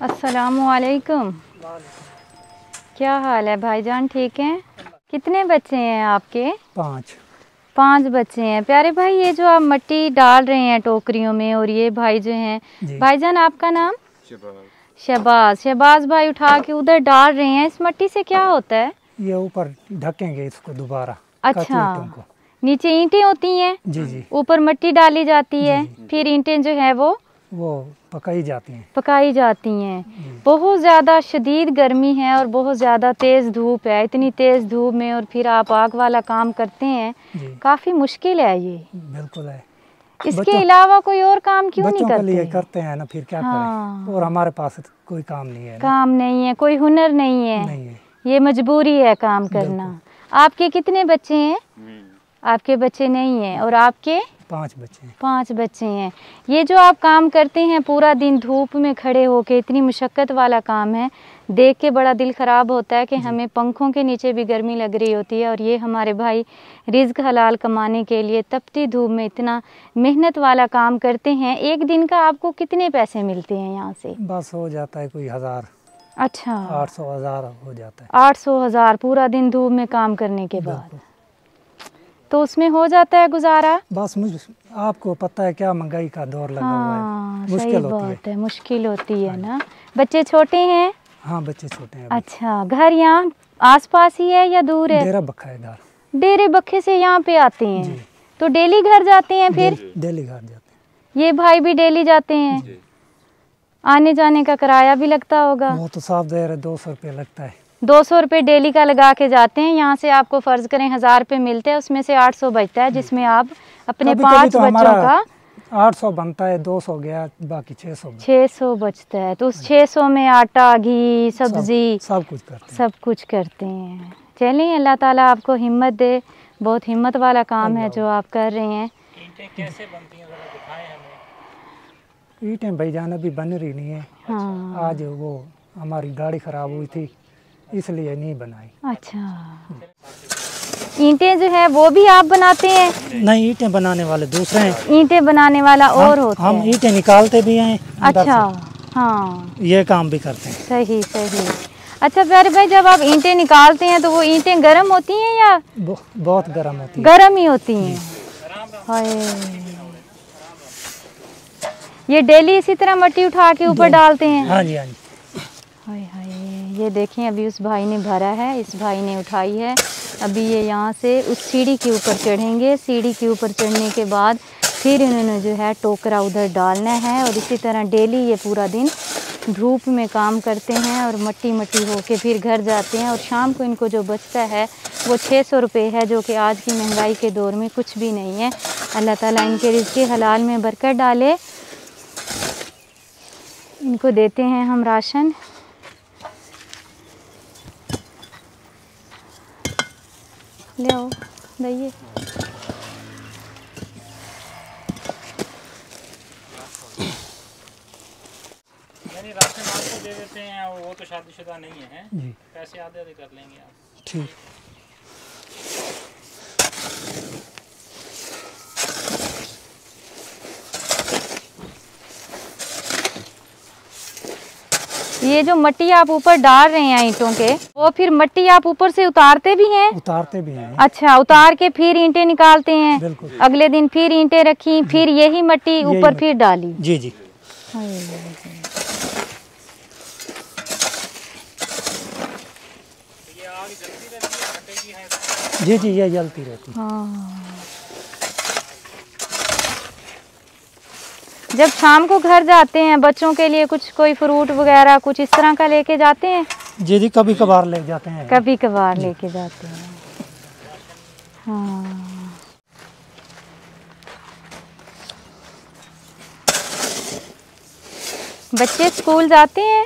अस्सलामुअलैकुम। क्या हाल है भाईजान, ठीक हैं? कितने बच्चे हैं आपके? 5 बच्चे हैं। प्यारे भाई, ये जो आप मिट्टी डाल रहे हैं टोकरियों में, और ये भाई जो हैं, भाईजान आपका नाम? शहबाज। शहबाज भाई उठा के उधर डाल रहे हैं। इस मिट्टी से क्या होता है? ये ऊपर ढकेंगे इसको दोबारा। अच्छा, नीचे ईंटें होती हैं? जी जी। ऊपर मिट्टी डाली जाती है, फिर ईंटें जो है वो पकाई जाती हैं। बहुत ज़्यादा शदीद गर्मी है और बहुत ज़्यादा तेज़ धूप है। इतनी तेज़ धूप में और फिर आप आग वाला काम करते हैं, काफ़ी मुश्किल है ये। बिल्कुल है। इसके अलावा कोई और काम क्यों नहीं करते? लिए करते हैं ना, फिर क्या करें। और हमारे पास कोई काम नहीं है। काम नहीं है, कोई हुनर नहीं है। ये मजबूरी है काम करना। आपके कितने बच्चे हैं? आपके बच्चे नहीं हैं। और आपके? 5 बच्चे हैं। ये जो आप काम करते हैं पूरा दिन धूप में खड़े होके, इतनी मुशक्क़त वाला काम है, देख के बड़ा दिल ख़राब होता है कि हमें पंखों के नीचे भी गर्मी लग रही होती है, और ये हमारे भाई रिज़्क़ हलाल कमाने के लिए तपती धूप में इतना मेहनत वाला काम करते हैं। एक दिन का आपको कितने पैसे मिलते हैं यहाँ से? बस हो जाता है कोई 1000। अच्छा, 800-1000 हो जाता है। 800-1000 पूरा दिन धूप में काम करने के बाद, तो उसमें हो जाता है गुजारा? बस आपको पता है क्या महंगाई का दौर लगा हुआ है। मुश्किल होती है। मुश्किल होती है ना। बच्चे छोटे हैं? हाँ, बच्चे छोटे हैं। अच्छा, घर यहाँ आसपास ही है या दूर है? डेरा बक्खा है घर। डेरे बक्खे से यहाँ पे आते हैं, तो डेली घर जाते हैं? फिर डेली घर जाते हैं। ये भाई भी डेली जाते हैं? आने जाने का किराया भी लगता होगा? वो तो साफ ज़ाहिर है, 200 रुपये लगता है। 200 रुपये डेली का लगा के जाते हैं। यहाँ से आपको फ़र्ज़ करें 1000 रुपये मिलते हैं, उसमें से 800 बचता है, जिसमें आप अपने 5 बच्चों का 800 बनता है, 200 गया, बाकी 600 बचता है। तो उस 600 में आटा, घी, सब्जी सब कुछ करते हैं। चलिए, अल्लाह ताला आपको हिम्मत दे। बहुत हिम्मत वाला काम है जो आप कर रहे हैं। ईंटें कैसे बनती हैं, ज़रा दिखाएं हमें। ईंटें भाईजान अभी बन रही नहीं है। हाँ। आज वो हमारी गाड़ी ख़राब हुई थी, इसलिए नहीं बनाई। अच्छा, ईंटें जो है वो भी आप बनाते हैं? नहीं, ईंटें बनाने वाले दूसरे हैं। ईंटें बनाने वाला और होता है। हम ईंटें निकालते भी हैं। अच्छा, हाँ, ये काम भी करते हैं। सही सही। अच्छा प्यारे भाई, जब आप ईंटें निकालते हैं तो वो ईंटें गर्म होती हैं या? बहुत गर्म होती हैं। गर्म ही होती हैं। हाय, ये डेली इसी तरह मिट्टी उठा के ऊपर डालते हैं? हाँ जी, हाँ जी। हाय हाय, ये देखें, अभी उस भाई ने भरा है, इस भाई ने उठाई है। अभी ये यहाँ से उस सीढ़ी के ऊपर चढ़ेंगे। सीढ़ी के ऊपर चढ़ने के बाद फिर इन्होंने जो है टोकरा उधर डालना है, और इसी तरह डेली ये पूरा दिन धूप में काम करते हैं और मट्टी मट्टी होके फिर घर जाते हैं। और शाम को इनको जो बचता है वो 600 रुपये है, जो कि आज की महंगाई के दौर में कुछ भी नहीं है। अल्लाह ताला इनके रिज़्क़े हलाल में बरकत डाले। इनको देते हैं हम राशन। ले आओ, दइए। यानी राशन आपको दे देते हैं, वो तो शादीशुदा नहीं है जी। पैसे आधे आधे कर लेंगे आप? ठीक। ये जो मिट्टी आप ऊपर डाल रहे हैं ईंटों के, वो फिर मिट्टी आप ऊपर से उतारते भी हैं? उतारते भी हैं। अच्छा, उतार के फिर ईंटें निकालते हैं? बिल्कुल। अगले दिन फिर ईंटें रखी, फिर यही मिट्टी ऊपर फिर डाली? जी जी। जी जी, ये जलती रहती है। हाँ। जब शाम को घर जाते हैं बच्चों के लिए कुछ कोई फ्रूट वगैरह कुछ इस तरह का लेके जाते हैं? जी जी, कभी कभार ले जाते हैं। कभी कभार लेके जाते हैं। हाँ। बच्चे स्कूल जाते हैं?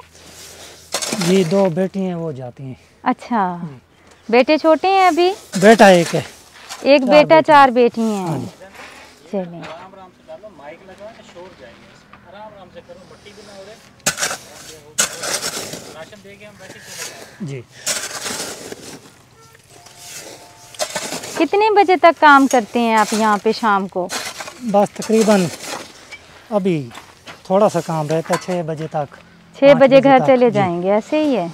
जी, 2 बेटी हैं, वो जाती हैं। अच्छा, बेटे छोटे हैं अभी? बेटा एक है। एक बेटा, 4 बेटी हैं। चलिए, जी। कितने बजे तक काम करते हैं आप यहाँ पे शाम को? बस तकरीबन अभी थोड़ा सा काम रहता है 6 बजे तक। 6 बजे घर चले जाएंगे, ऐसे ही है।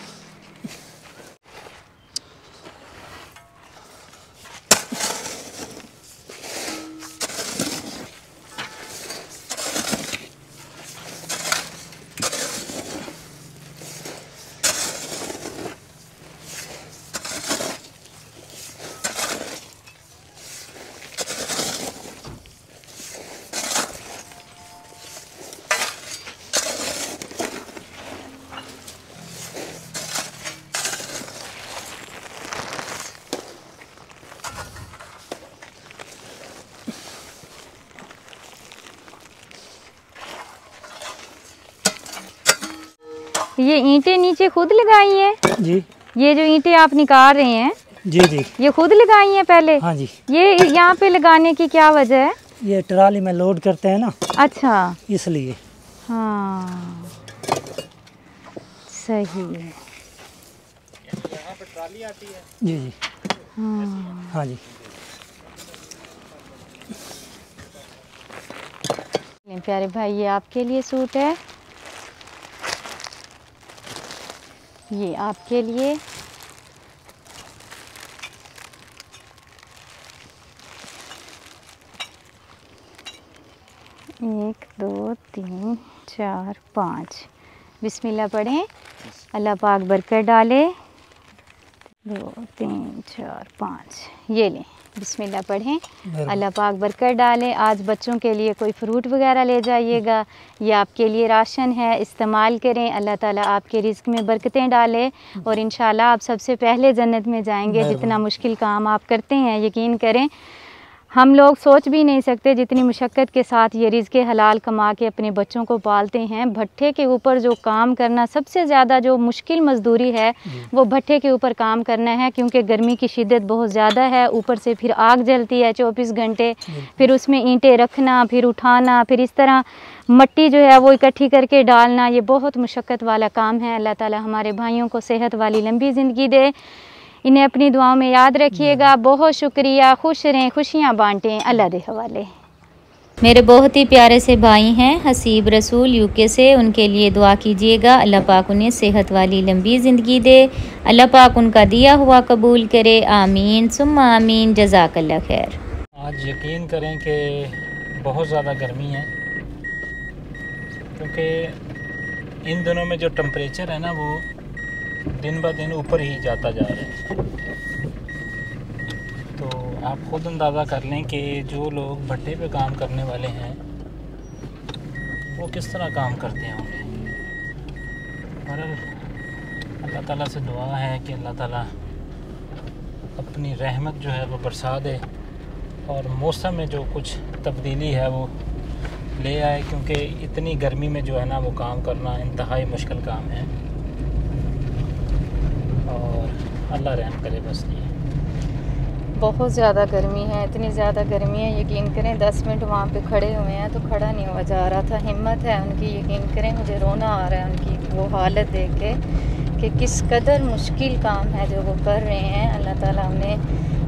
ये ईंटें नीचे खुद लगाई हैं? जी। ये जो ईंटें आप निकाल रहे हैं? जी जी। ये खुद लगाई हैं पहले? हाँ जी। ये यहाँ पे लगाने की क्या वजह है? ये ट्राली में लोड करते हैं ना। अच्छा, इसलिए। हाँ सही है। यहाँ पे ट्राली आती है? जी जी। हाँ हाँ जी। प्यारे भाई, ये आपके लिए सूट है, ये आपके लिए, 1 2 3 4 5। बिस्मिल्लाह पढ़ें। अल्लाह पाक बरकत डाले। 2 3 4 5। ये लें, बिस्मिल्लाह पढ़ें। अल्लाह पाक बरकत डाले। आज बच्चों के लिए कोई फ्रूट वगैरह ले जाइएगा, ये आपके लिए राशन है, इस्तेमाल करें। अल्लाह ताला आपके रिज़्क़ में बरकतें डाले और इंशाल्लाह आप सबसे पहले जन्नत में जाएंगे। जितना मुश्किल काम आप करते हैं, यकीन करें हम लोग सोच भी नहीं सकते जितनी मुशक्क़त के साथ ये रिज़्क़ हलाल कमा के अपने बच्चों को पालते हैं। भट्ठे के ऊपर जो काम करना, सबसे ज़्यादा जो मुश्किल मज़दूरी है वो भट्ठे के ऊपर काम करना है, क्योंकि गर्मी की शिद्दत बहुत ज़्यादा है, ऊपर से फिर आग जलती है 24 घंटे, फिर उसमें ईंटें रखना, फिर उठाना, फिर इस तरह मट्टी जो है वो इकट्ठी करके डालना, ये बहुत मुशक्क़त वाला काम है। अल्लाह ताला हमारे भाइयों को सेहत वाली लंबी ज़िंदगी दे, इन्हें अपनी दुआओं में याद रखिएगा। बहुत शुक्रिया, खुश रहें, खुशियाँ बांटें। अल्लाह दे हवाले। मेरे बहुत ही प्यारे से भाई हैं हसीब रसूल यूके से, उनके लिए दुआ कीजिएगा। अल्लाह पाक उन्हें सेहत वाली लंबी ज़िंदगी दे, अल्लाह पाक उनका दिया हुआ कबूल करे। आमीन सुम्मा आमीन। जज़ाकल्लाह खैर। आज यकीन करें कि बहुत ज़्यादा गर्मी है, क्योंकि इन दिनों में जो टेम्परेचर है ना वो दिन ब दिन ऊपर ही जाता जा रहा है। तो आप खुद अंदाज़ा कर लें कि जो लोग भट्टे पे काम करने वाले हैं वो किस तरह काम करते होंगे। और अल्लाह ताला से दुआ है कि अल्लाह ताला अपनी रहमत जो है वो बरसा दे और मौसम में जो कुछ तब्दीली है वो ले आए, क्योंकि इतनी गर्मी में जो है ना वो काम करना इंतहाई मुश्किल काम है। और अल्लाह रहम करे बस। ये बहुत ज़्यादा गर्मी है, इतनी ज़्यादा गर्मी है, यकीन करें 10 मिनट वहाँ पे खड़े हुए हैं तो खड़ा नहीं हुआ जा रहा था। हिम्मत है उनकी, यकीन करें मुझे रोना आ रहा है उनकी वो हालत देख के कि किस कदर मुश्किल काम है जो वो कर रहे हैं। अल्लाह ताला उन्हें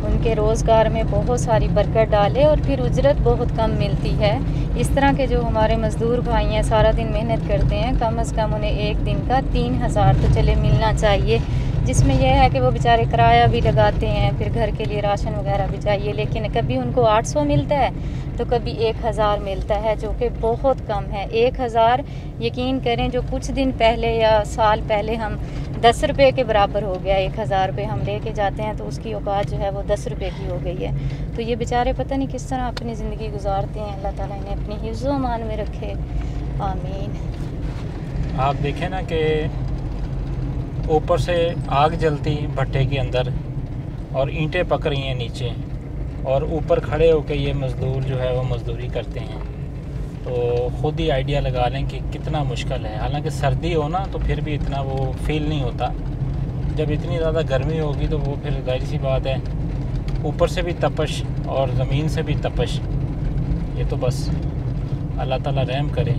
उनके रोज़गार में बहुत सारी बरकत डाले और फिर उजरत बहुत कम मिलती है। इस तरह के जो हमारे मज़दूर भाई हैं सारा दिन मेहनत करते हैं, कम से कम उन्हें एक दिन का 3000 तो चले मिलना चाहिए, जिसमें यह है कि वो बेचारे किराया भी लगाते हैं, फिर घर के लिए राशन वगैरह भी चाहिए। लेकिन कभी उनको 800 मिलता है तो कभी 1000 मिलता है, जो कि बहुत कम है। 1000 यकीन करें जो कुछ दिन पहले या साल पहले हम 10 रुपये के बराबर हो गया, 1000 रुपये हम लेके जाते हैं तो उसकी औकात जो है वो 10 रुपये की हो गई है। तो ये बेचारे पता नहीं किस तरह अपनी ज़िंदगी गुजारते हैं। अल्लाह ताला इन्हें अपनी हिफ्ज़ मान में रखे, आमीन। आप देखें ना कि ऊपर से आग जलती भट्टे के अंदर और ईंटें पक रही हैं नीचे, और ऊपर खड़े होकर ये मज़दूर जो है वो मज़दूरी करते हैं। तो ख़ुद ही आइडिया लगा लें कि कितना मुश्किल है। हालांकि सर्दी हो ना तो फिर भी इतना वो फील नहीं होता, जब इतनी ज़्यादा गर्मी होगी तो वो फिर जाहिर सी बात है ऊपर से भी तपश और ज़मीन से भी तपश। ये तो बस अल्लाह ताला रहम करे।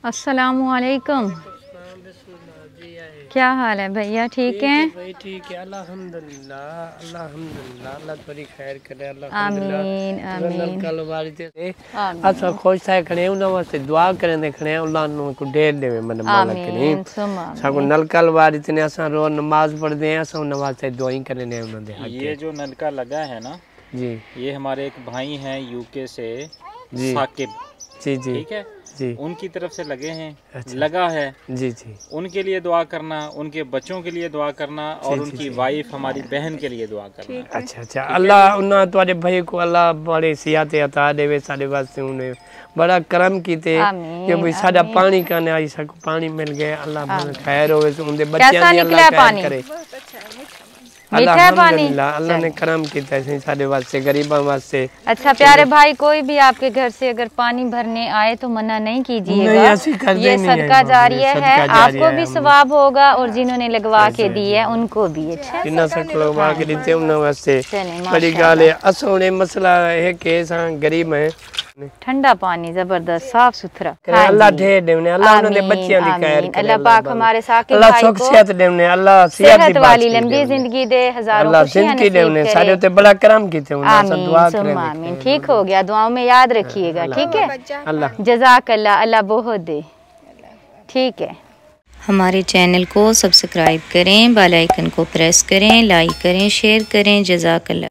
अस्सलामुअलैकुम। क्या हाल है भैया, ठीक है? भाई ठीक है, अल्हम्दुलिल्लाह अल्लाह तुम्हारी खैर करे। आमीन आमीन। असा खुश थे खड़े उन्हां वास्ते दुआ करने खड़े अल्लाह नु को ढेर देवे मन मालिक करीम साको नलका लवा इतने असा रोज नमाज पढ़दे हैं, असा उन्हां वास्ते दुआई करने उन्हां दे हक। ये जो नलका लगा है ना जी, ये हमारे एक भाई हैं यूके से, जी साकिब जी जी, ठीक है जी, उनकी तरफ से लगे हैं। अच्छा। लगा है जी जी, उनके लिए दुआ करना, उनके बच्चों के लिए दुआ करना और उनकी वाइफ हमारी बहन के लिए दुआ करना। अच्छा अच्छा, अल्लाह उन्हां तुम्हारे भाई को अल्लाह बड़े सियाते अता देवे, साडे वास्ते उन्हें बड़ा करम कीते कि भाई साडा पानी काने आई सको पानी मिल गया। अल्लाह बड़ा खैर होवे, उनके बच्चों दी अल्लाह खैर करे। मीठा पानी अल्लाह ने करम कीता है साडे वास्ते, गरीबां वास्ते। अच्छा प्यारे भाई, कोई भी आपके घर से अगर पानी भरने आए तो मना नहीं कीजिएगा, ये सदका जारिया है, आपको भी सवाब होगा और जिन्होंने लगवा के दी है उनको भी। अच्छा जिन्ना सब लगवा के देते उन वास्ते बड़ी गाल है। असोने मसला है कि गरीब है, ठंडा पानी जबरदस्त साफ सुथरा। अल्लाह ढेर देवने, अल्लाह उन्होंने बच्चियां दी खैर करे, अल्लाह पाक हमारे साकिब अल्लाह भाई सुख को सेहत देवने, अल्लाह सेहत वाली लंबी जिंदगी दे, हजारों अल्लाह खुशियां जिंदगी नसीब देवने, करे। सारे उते बड़ा करम कीते उन्होंने, सब दुआ आमीन करें। आमीन। ठीक हो गया, दुआओं में याद रखिएगा, ठीक है? अल्लाह जज़ाकल्लाह, अल्लाह बहुत दे। ठीक है, हमारे चैनल को सब्सक्राइब करें, बेल आइकन को प्रेस करें, लाइक करें, शेयर करें। जज़ाकल्लाह।